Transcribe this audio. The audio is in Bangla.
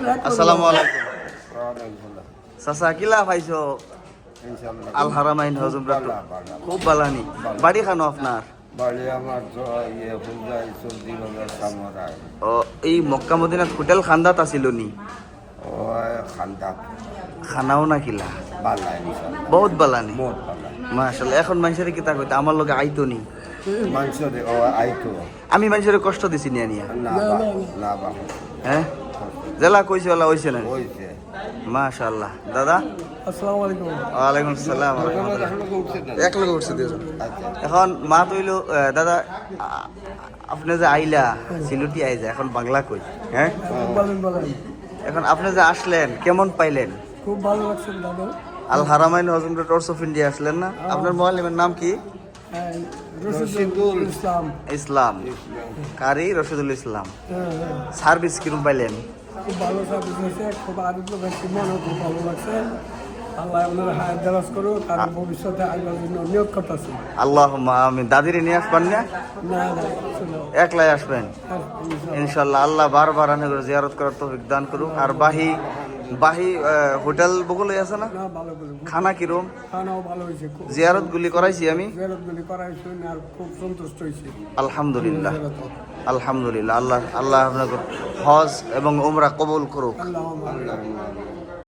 আসসালামু আলাইকুম চাচা কিলা পাইছো আল হারামাইন হজুমরা খুব বালানি বাড়ি খানো আপনার ও এই মক্কা মদিনাত হোটেল খান্দাত আছিল নি খানাও না কিলা বহুত বালানি মাশাআল্লাহ এখন মানুষের কিতা কইতে আমার লগে আইতো নি আমি মানুষের কষ্ট দিছি নিয়া নিয়া হ্যাঁ জেলা কইছে ওলা হইছে না মাশাআল্লাহ দাদা আসসালামু আলাইকুম ওয়ালাইকুম আসসালাম এক লগে উঠছে দিয়েছেন এখন মা তৈল দাদা আপনি যে আইলা সিলুটি আইজা এখন বাংলা কই হ্যাঁ এখন আপনি যে আসলেন কেমন পাইলেন খুব ভালো লাগছে দাদা আল হারামাইন হজরত টর্চ অফ ইন্ডিয়া আসলেন না আপনার মুআল্লিমের নাম কি রশিদুল ইসলাম কারি রশিদুল ইসলাম সার্ভিস কিরম পাইলেন খুব ভালো সার্ভিস হয়েছে খুব আনন্দ পাচ্ছি মনে খুব ভালো লাগছে আল্লাহ আপনার হায়াত দারাজ করুক আর ভবিষ্যতে আইবার জন্য নিয়োগ করতেছি আল্লাহুম্মা আমিন দাদিরে নিয়ে আসবেন না না একলাই আসবেন ইনশাআল্লাহ আল্লাহ বারবার আনে করে জিয়ারত করার তৌফিক দান করুক আর বাহি হোটেল বগুলো আছে না ভালো খানা কিরম খানাও ভালো হয়েছে জিয়ারত গুলি করাইছি আমি জিয়ারতগুলি করাইছি আর খুব সন্তুষ্ট হয়েছি আলহামদুলিল্লাহ আলহামদুলিল্লাহ আল্লাহ আল্লাহ আপনাকে হজ এবং উমরা কবুল করুক আল্লাহ